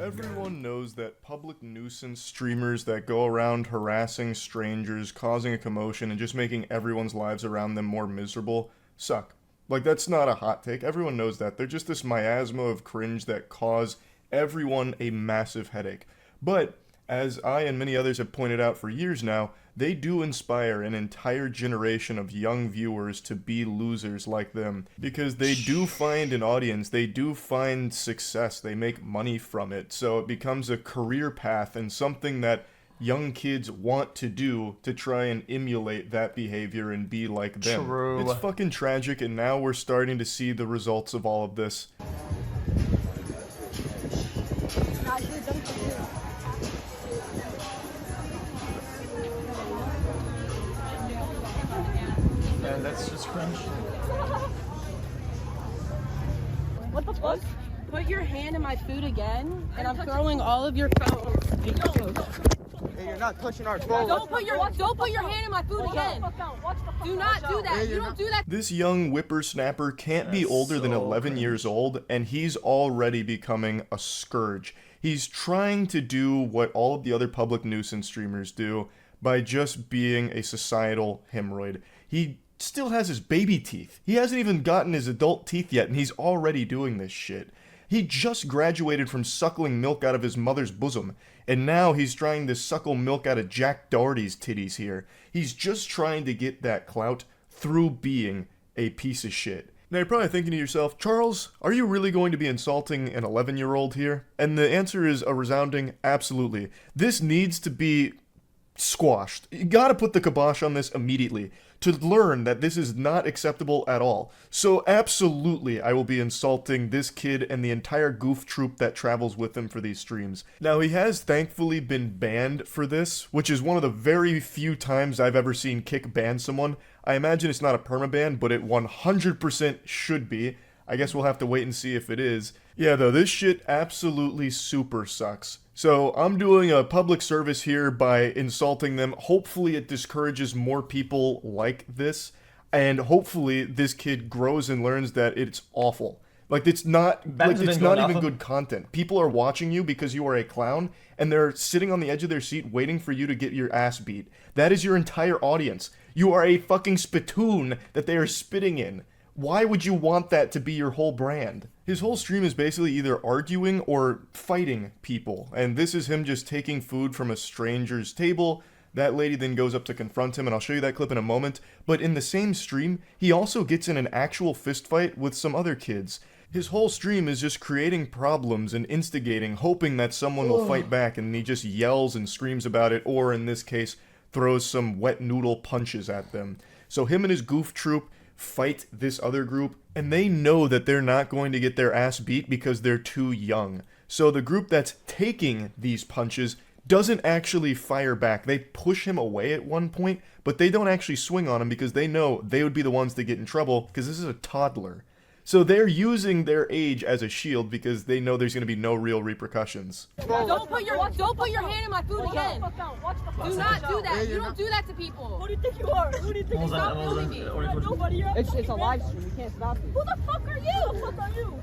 Everyone knows that public nuisance streamers that go around harassing strangers, causing a commotion, and just making everyone's lives around them more miserable suck. Like, that's not a hot take. Everyone knows that. They're just this miasma of cringe that cause everyone a massive headache. But, as I and many others have pointed out for years now, they do inspire an entire generation of young viewers to be losers like them. Because they do find an audience, they do find success, they make money from it. So it becomes a career path and something that young kids want to do to try and emulate that behavior and be like them. True. It's fucking tragic, and now we're starting to see the results of all of this. And that's just cringe. What the fuck? Put your hand in my food again, and I'm throwing all of your phones. Hey, you're not touching our phone. Don't put your hand in my food again. Do not do that. You don't do that. This young whippersnapper can't be older than 11 years old, and he's already becoming a scourge. He's trying to do what all of the other public nuisance streamers do by just being a societal hemorrhoid. He still has his baby teeth. He hasn't even gotten his adult teeth yet, and he's already doing this shit. He just graduated from suckling milk out of his mother's bosom, and now he's trying to suckle milk out of Jack Doherty's titties here. He's just trying to get that clout through being a piece of shit. Now you're probably thinking to yourself, Charles, are you really going to be insulting an 11-year-old here? And the answer is a resounding absolutely. This needs to be squashed. You gotta put the kibosh on this immediately to learn that this is not acceptable at all. So absolutely, I will be insulting this kid and the entire goof troop that travels with him for these streams. Now, he has thankfully been banned for this, which is one of the very few times I've ever seen Kick ban someone. I imagine it's not a permaban, but it 100% should be. I guess we'll have to wait and see if it is. Yeah, though, this shit absolutely super sucks. So I'm doing a public service here by insulting them. Hopefully it discourages more people like this, and hopefully this kid grows and learns that it's awful. Like, it's not even good content. People are watching you because you are a clown, and they're sitting on the edge of their seat waiting for you to get your ass beat. That is your entire audience. You are a fucking spittoon that they are spitting in. Why would you want that to be your whole brand? His whole stream is basically either arguing or fighting people, and this is him just taking food from a stranger's table. That lady then goes up to confront him, and I'll show you that clip in a moment. But in the same stream, he also gets in an actual fist fight with some other kids. His whole stream is just creating problems and instigating, hoping that someone will fight back, and he just yells and screams about it, or in this case, throws some wet noodle punches at them. So him and his goof troop fight this other group, and they know that they're not going to get their ass beat because they're too young. So the group that's taking these punches doesn't actually fire back. They push him away at one point, but they don't actually swing on him because they know they would be the ones that get in trouble because this is a toddler. So they're using their age as a shield because they know there's going to be no real repercussions. Don't put your hand in my food again. Do not do that. You don't do that to people. Who do you think you are? Who do you think you Stop filming me. are? Nobody else. It's a live stream. You can't stop me. Who the fuck are you? Who the fuck are you?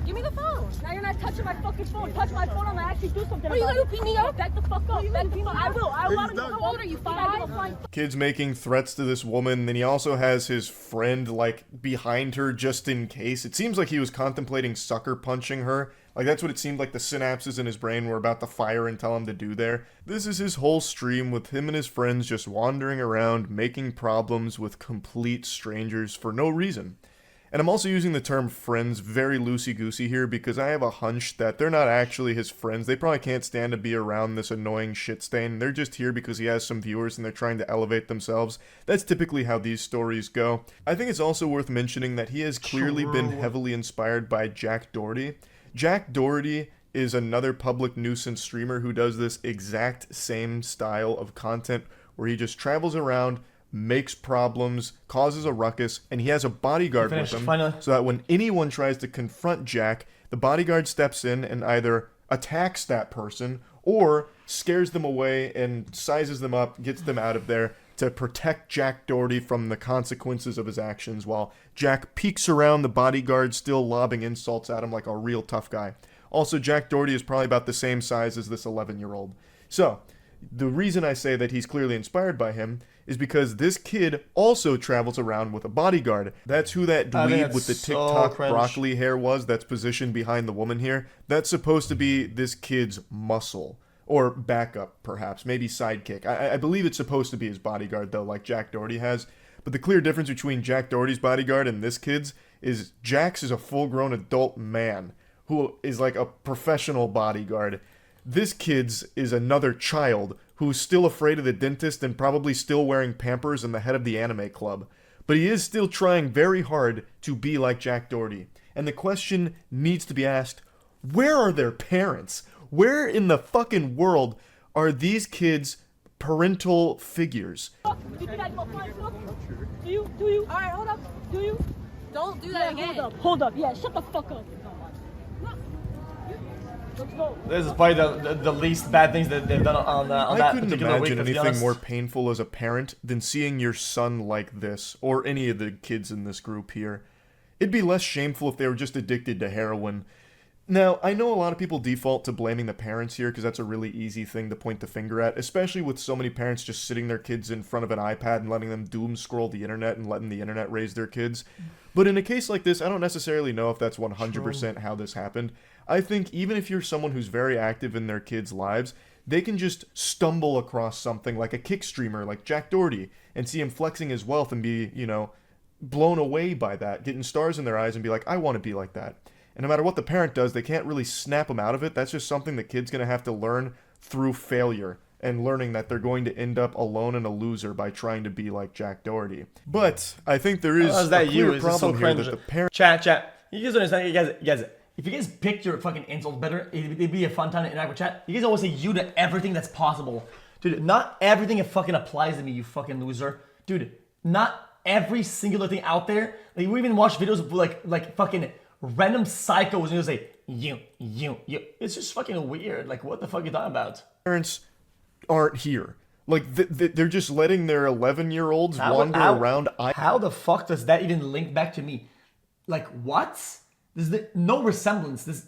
Give me the phone. Now you're not touching my fucking phone. Touch my phone, I'm gonna actually do something. Are you gonna beat me up? Back the fuck up. Back the fuck. I will. How old are you? 5? Kid's making threats to this woman, then he also has his friend, like, behind her just in case. It seems like he was contemplating sucker punching her. Like, that's what it seemed like the synapses in his brain were about to fire and tell him to do there. This is his whole stream with him and his friends just wandering around, making problems with complete strangers for no reason. And I'm also using the term friends very loosey-goosey here because I have a hunch that they're not actually his friends. They probably can't stand to be around this annoying shit stain. They're just here because he has some viewers and they're trying to elevate themselves. That's typically how these stories go. I think it's also worth mentioning that he has clearly been heavily inspired by Jack Doherty. Jack Doherty is another public nuisance streamer who does this exact same style of content where he just travels around, makes problems, causes a ruckus, and he has a bodyguard with him so that when anyone tries to confront Jack, the bodyguard steps in and either attacks that person or scares them away and sizes them up, gets them out of there to protect Jack Doherty from the consequences of his actions while Jack peeks around the bodyguard still lobbing insults at him like a real tough guy. Also, Jack Doherty is probably about the same size as this 11-year-old. So, the reason I say that he's clearly inspired by him is because this kid also travels around with a bodyguard. That's who that dweeb with the TikTok broccoli hair was that's positioned behind the woman here. That's supposed to be this kid's muscle. Or backup, perhaps. Maybe sidekick. I believe it's supposed to be his bodyguard, though, like Jack Doherty has. But the clear difference between Jack Doherty's bodyguard and this kid's is Jack's is a full-grown adult man who is like a professional bodyguard. This kid's is another child who's still afraid of the dentist and probably still wearing Pampers and the head of the anime club. But he is still trying very hard to be like Jack Doherty. And the question needs to be asked, where are their parents? Where in the fucking world are these kids' parental figures? Do you think I go flying fuck? Do you? Alright, hold up. Do you? Don't do that again. Hold up. Yeah, shut the fuck up. Let's go. This is probably the least bad things that they've done on I that couldn't particular week. imagine To be anything honest. more painful as a parent than seeing your son like this, or any of the kids in this group here. It'd be less shameful if they were just addicted to heroin. Now, I know a lot of people default to blaming the parents here because that's a really easy thing to point the finger at, especially with so many parents just sitting their kids in front of an iPad and letting them doom scroll the internet and letting the internet raise their kids. But in a case like this, I don't necessarily know if that's 100% how this happened. I think even if you're someone who's very active in their kids' lives, they can just stumble across something like a kick streamer like Jack Doherty and see him flexing his wealth and be, blown away by that, getting stars in their eyes and be like, I want to be like that. And no matter what the parent does, they can't really snap them out of it. That's just something the kid's going to have to learn through failure and learning that they're going to end up alone and a loser by trying to be like Jack Doherty. But I think there is a clear problem here that the parent... Chat. You guys understand? You guys, if you guys picked your fucking insults better, it'd be a fun time to interact with chat. You guys always say you to everything that's possible. Dude, not everything it fucking applies to me, you fucking loser. Dude, not every singular thing out there. Like, we even watch videos of like fucking... random psychos and you'll say, you. It's just fucking weird. Like, what the fuck are you talking about? Parents aren't here. Like, they're just letting their 11-year-olds wander around. How the fuck does that even link back to me? Like, what? There's no resemblance.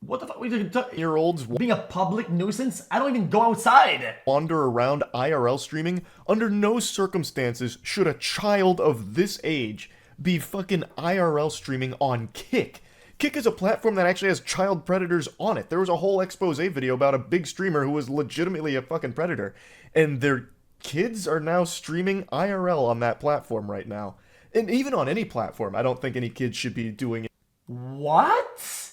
What the fuck? We Year-olds being a public nuisance? I don't even go outside. Wander around IRL streaming. Under no circumstances should a child of this age be fucking IRL streaming on Kick. Kick is a platform that actually has child predators on it. There was a whole expose video about a big streamer who was legitimately a fucking predator. And their kids are now streaming IRL on that platform right now. And even on any platform, I don't think any kids should be doing it. What?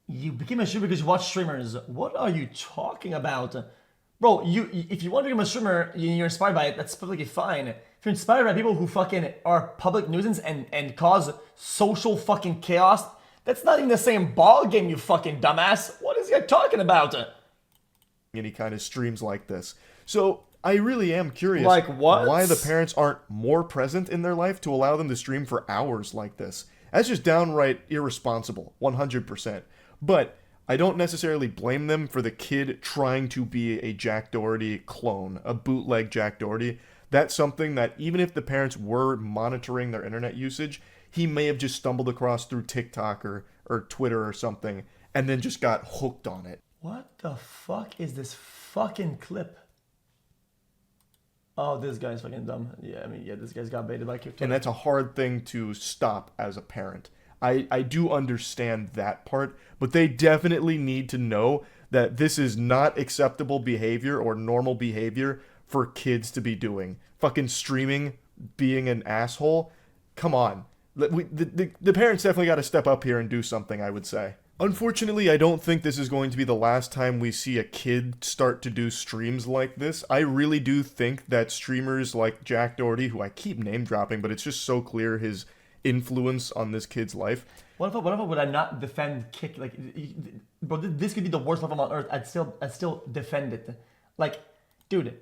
You became a streamer because you watch streamers. What are you talking about? Bro, if you want to become a streamer and you're inspired by it, that's perfectly fine. If you're inspired by people who fucking are public nuisance and cause social fucking chaos, that's not even the same ball game, you fucking dumbass. What is he talking about? Any kind of streams like this. So I really am curious like what? Why the parents aren't more present in their life to allow them to stream for hours like this. That's just downright irresponsible, 100%. But I don't necessarily blame them for the kid trying to be a Jack Doherty clone, a bootleg Jack Doherty. That's something that even if the parents were monitoring their internet usage, he may have just stumbled across through TikTok or Twitter or something and then just got hooked on it. What the fuck is this fucking clip? Oh, this guy's fucking dumb. Yeah, this guy's got baited by Twitter. And that's a hard thing to stop as a parent. I do understand that part, but they definitely need to know that this is not acceptable behavior or normal behavior for kids to be doing. Fucking streaming, being an asshole. Come on. The parents definitely got to step up here and do something, I would say. Unfortunately, I don't think this is going to be the last time we see a kid start to do streams like this. I really do think that streamers like Jack Doherty, who I keep name dropping, but it's just so clear his influence on this kid's life. What if would I not defend Kick? Like, bro, this could be the worst platform on earth. I'd still defend it. Like, dude,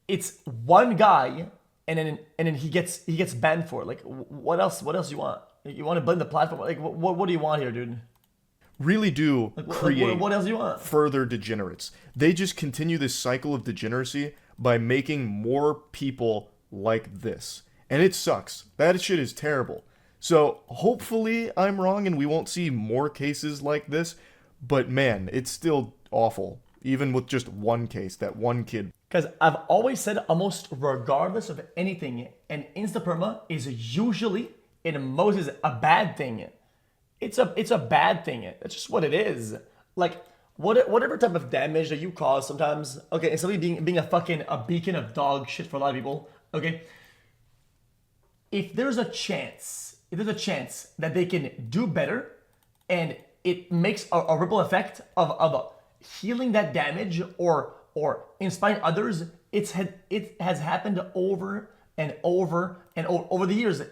it's one guy, and then he gets banned for it. Like, what else you want? You want to blame the platform? Like, what do you want here, dude? Really do create what else do you want? Further degenerates. They just continue this cycle of degeneracy by making more people like this. And it sucks. That shit is terrible. So hopefully I'm wrong and we won't see more cases like this. But man, it's still awful. Even with just one case, that one kid. Because I've always said, almost regardless of anything, an Instaperma is usually, in most cases, a bad thing. It's a bad thing. That's just what it is. Like, whatever type of damage that you cause sometimes, okay, and somebody being a beacon of dog shit for a lot of people, okay, if there's a chance that they can do better and it makes a ripple effect of healing that damage or inspiring others, it has happened over and over and over the years,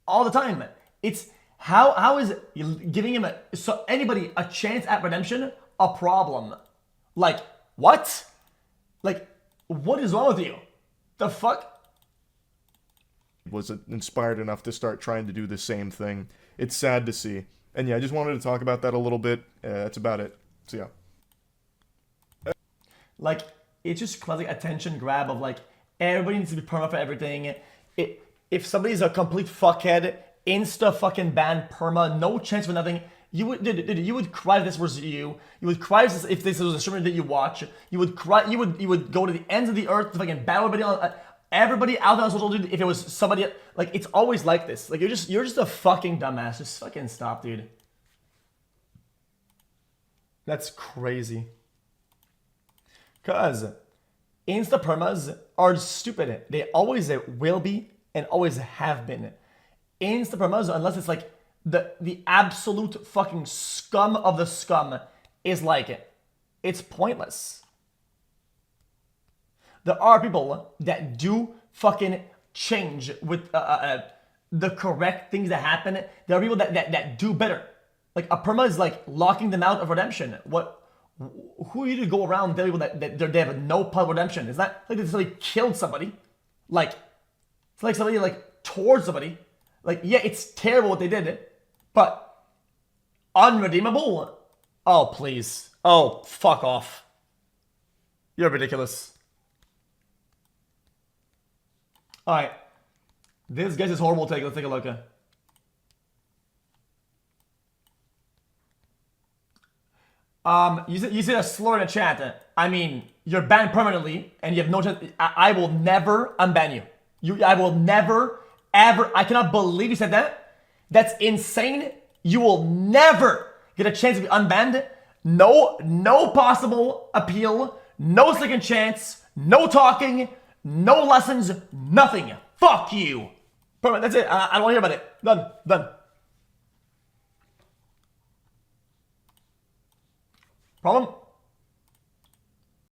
all the time. It's how is giving him anybody a chance at redemption a problem? Like, what? Like, what is wrong with you? The fuck? Was inspired enough to start trying to do the same thing. It's sad to see. And yeah, I just wanted to talk about that a little bit. That's about it. So yeah. Like, it's just classic attention grab of like, everybody needs to be perma for everything. If somebody's a complete fuckhead, insta fucking ban perma, no chance for nothing. You would cry if this was you. You would cry if this was a streamer that you watch. You would cry. You would go to the ends of the earth to fucking battle everybody out there on social, dude. If it was somebody, like, it's always like this. Like, you're just a fucking dumbass. Just fucking stop, dude. That's crazy. Cause insta permas are stupid. They always will be and always have been. Insta permas, unless it's like the absolute fucking scum of the scum, is like, it's pointless. There are people that do fucking change with the correct things that happen. There are people that do better. Like, a perma is like locking them out of redemption. Who are you to go around telling people that they have no part of redemption? It's not like they somebody killed somebody. Like, it's like somebody like towards somebody. Like, yeah, it's terrible what they did, but unredeemable? Oh, please. Oh, fuck off. You're ridiculous. Alright. This guy's horrible take. Let's take a look. You said a slur in the chat. I mean, you're banned permanently, and you have no chance. I will never unban you. I will never, ever. I cannot believe you said that. That's insane. You will never get a chance to be unbanned. No possible appeal. No second chance. No talking. No lessons. Nothing. Fuck you. Permanent. That's it. I don't want to hear about it. Done. Problem?